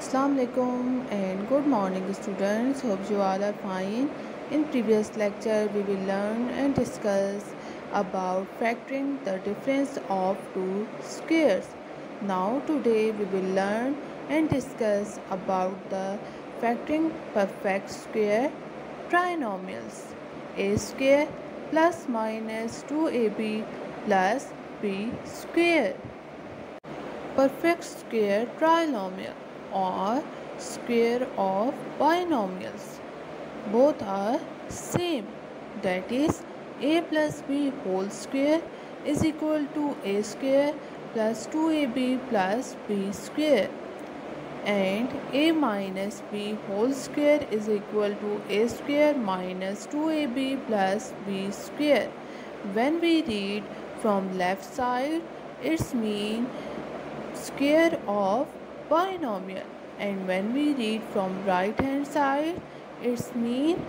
Assalamu alaikum and good morning students. Hope you all are fine. In previous lecture we will learn and discuss about factoring the difference of two squares. Now today we will learn and discuss about the factoring perfect square trinomials. A square plus minus 2ab plus b square. Perfect square trinomial or square of binomials. Both are same, that is a plus b whole square is equal to a square plus 2ab plus b square, and a minus b whole square is equal to a square minus 2ab plus b square. When we read from left side, it's mean square of binomial, and when we read from right hand side it's mean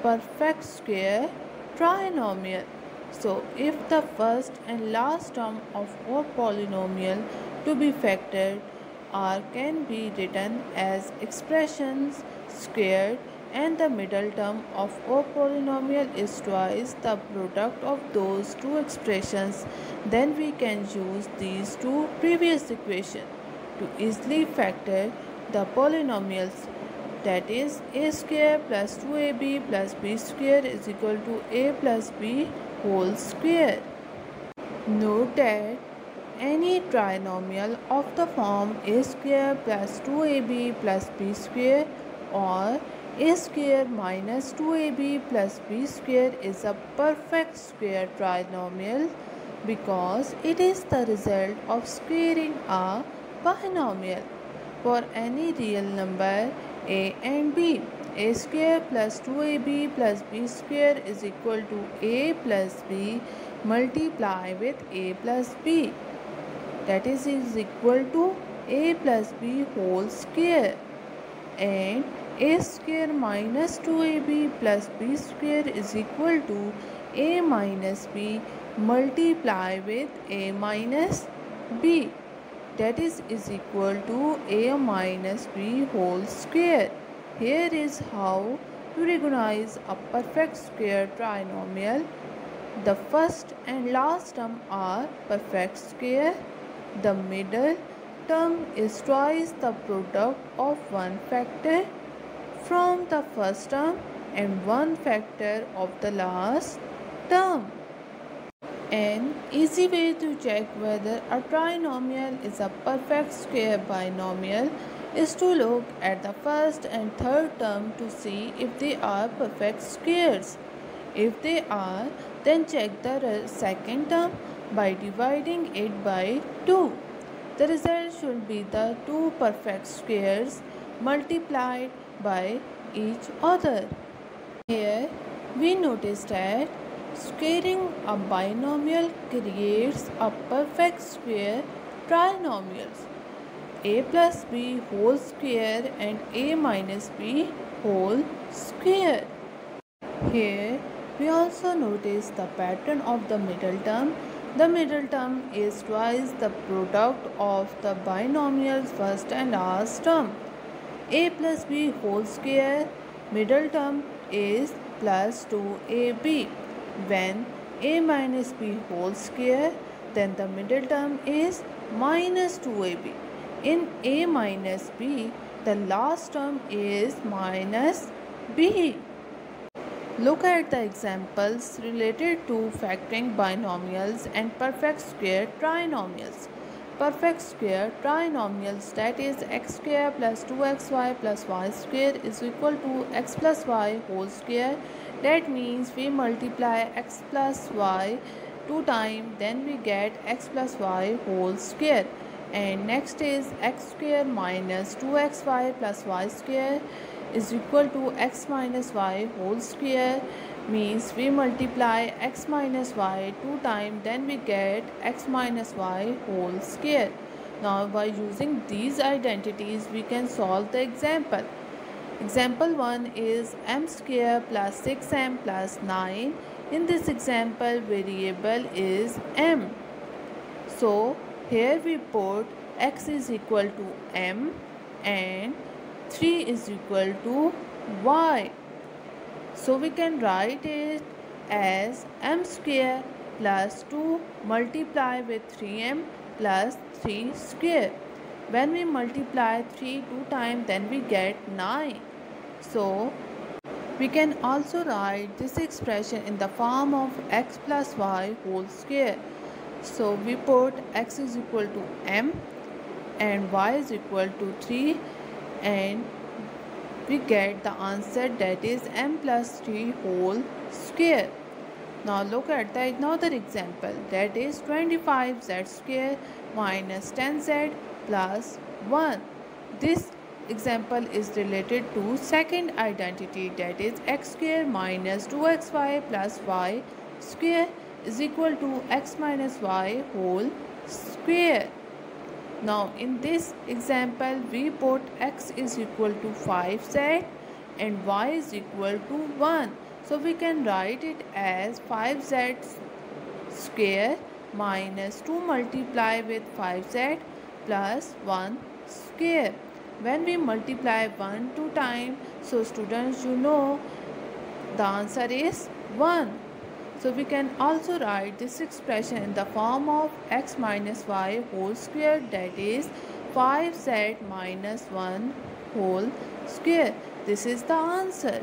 perfect square trinomial. So if the first and last term of a polynomial to be factored are can be written as expressions squared, and the middle term of a polynomial is twice the product of those two expressions, then we can use these two previous equations to easily factor the polynomials, that is a square plus 2ab plus b square is equal to a plus b whole square. Note that any trinomial of the form a square plus 2ab plus b square or a square minus 2ab plus b square is a perfect square trinomial because it is the result of squaring a binomial for any real number a and b. A square plus 2ab plus b square is equal to a plus b multiply with a plus b, that is equal to a plus b whole square, and a square minus 2ab plus b square is equal to a minus b multiply with a minus b, that is equal to a minus b whole square. Here is how to recognize a perfect square trinomial. The first and last term are perfect square. The middle term is twice the product of one factor from the first term and one factor of the last term. An easy way to check whether a trinomial is a perfect square binomial is to look at the first and third term to see if they are perfect squares. If they are, then check the second term by dividing it by 2. The result should be the two perfect squares multiplied by each other. Here we notice that squaring a binomial creates a perfect square trinomials, a plus b whole square and a minus b whole square. Here we also notice the pattern of the middle term. The middle term is twice the product of the binomial's first and last term. A plus b whole square, middle term is plus 2ab. When a minus b whole square, then the middle term is minus 2ab. In a minus b, the last term is minus b. Look at the examples related to factoring binomials and perfect square trinomials. Perfect square trinomials, that is x square plus 2xy plus y square is equal to x plus y whole square. That means we multiply x plus y 2 times, then we get x plus y whole square. And next is x square minus 2xy plus y square is equal to x minus y whole square, means we multiply x minus y 2 times, then we get x minus y whole square. Now by using these identities we can solve the example. Example 1 is m square plus 6m plus 9. In this example variable is m. So here we put x is equal to m and 3 is equal to y. So we can write it as m square plus 2 multiply with 3m plus 3 square. When we multiply 3 two times, then we get 9. So we can also write this expression in the form of x plus y whole square. So we put x is equal to m and y is equal to 3, and we get the answer, that is m plus 3 whole square. Now look at the another example, that is 25z square minus 10z plus 1. This example is related to second identity, that is x square minus 2xy plus y square is equal to x minus y whole square. Now in this example we put x is equal to 5z and y is equal to 1. So we can write it as 5z square minus 2 multiply with 5z plus 1 square. When we multiply 1 two times, so students, you know the answer is 1. So we can also write this expression in the form of x minus y whole square, that is 5z minus 1 whole square. This is the answer.